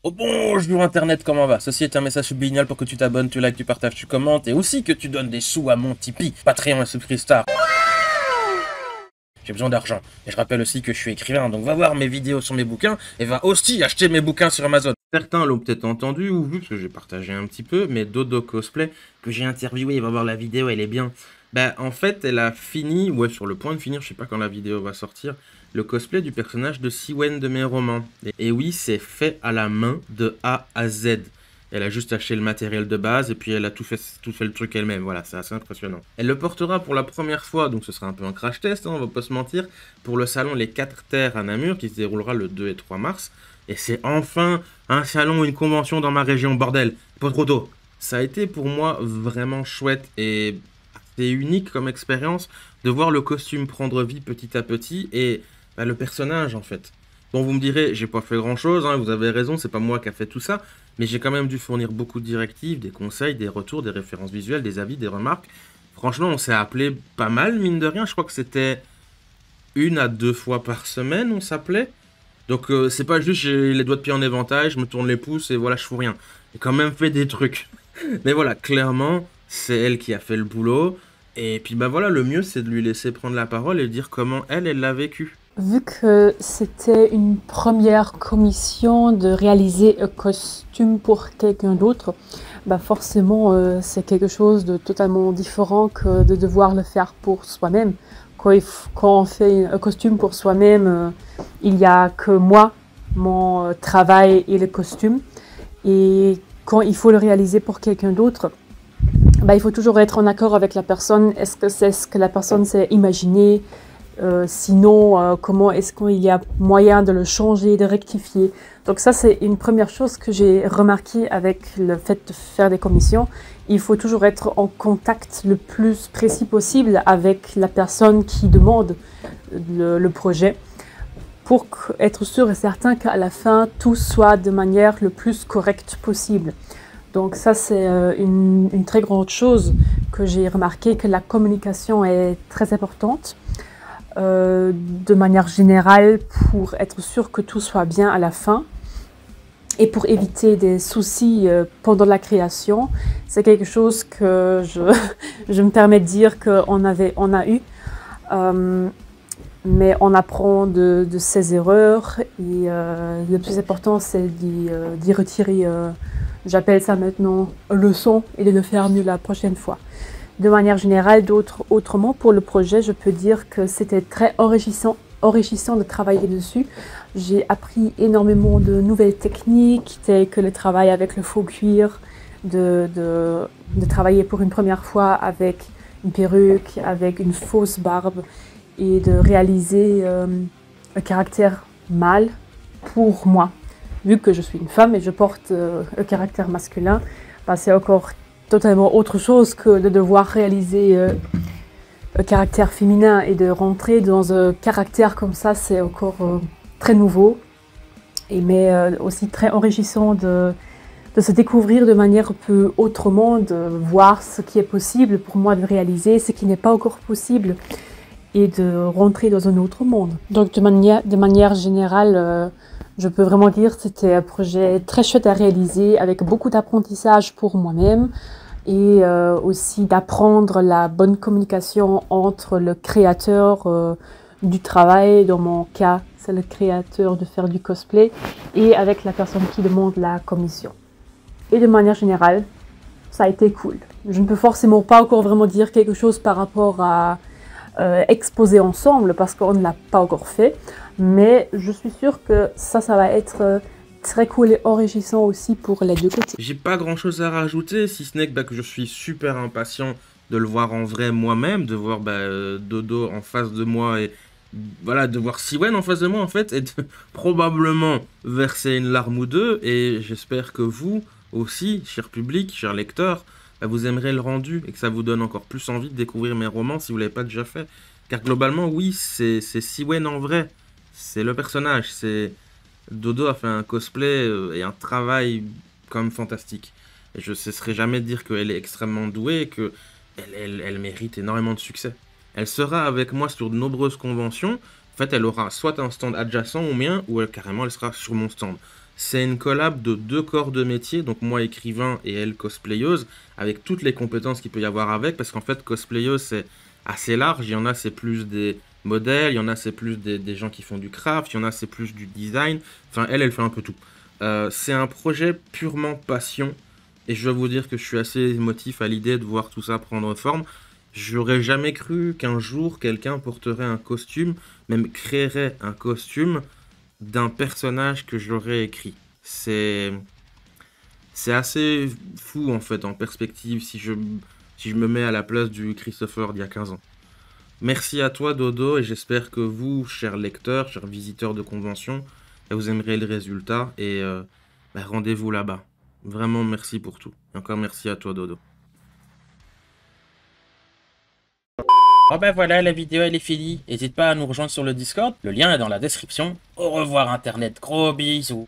Oh bonjour internet, comment va? Ceci est un message subliminal pour que tu t'abonnes, tu likes, tu partages, tu commentes et aussi que tu donnes des sous à mon Tipeee, Patreon et Subscripstar. J'ai besoin d'argent. Et je rappelle aussi que je suis écrivain, donc va voir mes vidéos sur mes bouquins et va aussi acheter mes bouquins sur Amazon. Certains l'ont peut-être entendu ou vu, parce que j'ai partagé un petit peu, mais Dodo Cosplay, que j'ai interviewé, va voir la vidéo, elle est bien. Bah en fait, elle a fini, ouais sur le point de finir, je sais pas quand la vidéo va sortir, le cosplay du personnage de Siwen de mes romans. Et oui, c'est fait à la main de A à Z. Elle a juste acheté le matériel de base et puis elle a tout fait le truc elle-même. Voilà, c'est assez impressionnant. Elle le portera pour la première fois, donc ce sera un peu un crash test, hein, on va pas se mentir, pour le salon Les 4 Terres à Namur qui se déroulera le 2 et 3 mars. Et c'est enfin un salon, une convention dans ma région, bordel, pas trop tôt. Ça a été pour moi vraiment chouette et assez unique comme expérience de voir le costume prendre vie petit à petit et bah, le personnage en fait. Bon, vous me direz, j'ai pas fait grand chose, hein, vous avez raison, c'est pas moi qui a fait tout ça, mais j'ai quand même dû fournir beaucoup de directives, des conseils, des retours, des références visuelles, des avis, des remarques. Franchement, on s'est appelé pas mal, mine de rien. Je crois que c'était 1 à 2 fois par semaine, on s'appelait. Donc c'est pas juste j'ai les doigts de pied en éventail, je me tourne les pouces et voilà, je fous rien. J'ai quand même fait des trucs. Mais voilà, clairement, c'est elle qui a fait le boulot. Et puis bah voilà, le mieux c'est de lui laisser prendre la parole et dire comment elle l'a vécu. Vu que c'était une première commission de réaliser un costume pour quelqu'un d'autre, bah forcément c'est quelque chose de totalement différent que de devoir le faire pour soi-même. Quand on fait un costume pour soi-même, il n'y a que moi, mon travail et le costume. Et quand il faut le réaliser pour quelqu'un d'autre, bah, il faut toujours être en accord avec la personne. Est-ce que c'est ce que la personne s'est imaginé? Sinon, comment est-ce qu'il y a moyen de le changer, de rectifier? Donc ça, c'est une première chose que j'ai remarqué avec le fait de faire des commissions. Il faut toujours être en contact le plus précis possible avec la personne qui demande le projet pour être sûr et certain qu'à la fin, tout soit de manière le plus correcte possible. Donc ça, c'est une très grande chose que j'ai remarqué, que la communication est très importante. De manière générale pour être sûr que tout soit bien à la fin et pour éviter des soucis pendant la création. C'est quelque chose que je me permets de dire qu'on a eu. Mais on apprend de ses erreurs et le plus important c'est d'y retirer, j'appelle ça maintenant leçon et de le faire mieux la prochaine fois. De manière générale, autrement, pour le projet, je peux dire que c'était très enrichissant de travailler dessus. J'ai appris énormément de nouvelles techniques, telles que le travail avec le faux cuir, de travailler pour une première fois avec une perruque, avec une fausse barbe et de réaliser un caractère mâle pour moi. Vu que je suis une femme et je porte un caractère masculin, bah, c'est encore totalement autre chose que de devoir réaliser un caractère féminin et de rentrer dans un caractère comme ça, c'est encore très nouveau, mais aussi très enrichissant de se découvrir de manière un peu autrement, de voir ce qui est possible pour moi de réaliser, ce qui n'est pas encore possible et de rentrer dans un autre monde. Donc de manière générale, je peux vraiment dire que c'était un projet très chouette à réaliser avec beaucoup d'apprentissage pour moi-même et aussi d'apprendre la bonne communication entre le créateur du travail, dans mon cas c'est le créateur de faire du cosplay, et avec la personne qui demande la commission. Et de manière générale, ça a été cool. Je ne peux forcément pas encore vraiment dire quelque chose par rapport à exposer ensemble parce qu'on ne l'a pas encore fait, mais je suis sûre que ça va être très cool et enrichissant aussi pour les deux côtés. J'ai pas grand chose à rajouter, si ce n'est que, bah, que je suis super impatient de le voir en vrai moi-même, de voir bah, Dodo en face de moi et voilà, de voir Siwen en face de moi en fait, et de probablement verser une larme ou deux. Et j'espère que vous aussi, cher public, cher lecteur, bah, vous aimerez le rendu et que ça vous donne encore plus envie de découvrir mes romans si vous l'avez pas déjà fait. Car globalement, oui, c'est Siwen en vrai, c'est le personnage, c'est Dodo a fait un cosplay et un travail comme fantastique. Et je ne cesserai jamais de dire qu'elle est extrêmement douée et que elle mérite énormément de succès. Elle sera avec moi sur de nombreuses conventions. En fait, elle aura soit un stand adjacent au mien, ou carrément elle sera sur mon stand. C'est une collab de deux corps de métier, donc moi écrivain et elle cosplayeuse, avec toutes les compétences qu'il peut y avoir avec, parce qu'en fait cosplayeuse c'est assez large, il y en a c'est plus des modèles, il y en a c'est plus des gens qui font du craft, il y en a c'est plus du design, enfin elle fait un peu tout. C'est un projet purement passion, et je dois vous dire que je suis assez émotif à l'idée de voir tout ça prendre forme. J'aurais jamais cru qu'un jour quelqu'un porterait un costume, même créerait un costume d'un personnage que j'aurais écrit. C'est assez fou en fait en perspective si je me mets à la place du Christopher d'il y a 15 ans. Merci à toi Dodo et j'espère que vous, chers lecteurs, chers visiteurs de convention, vous aimerez le résultat et rendez-vous là-bas. Vraiment merci pour tout. Et encore merci à toi Dodo. Bon ben voilà, la vidéo elle est finie. N'hésite pas à nous rejoindre sur le Discord, le lien est dans la description. Au revoir Internet, gros bisous.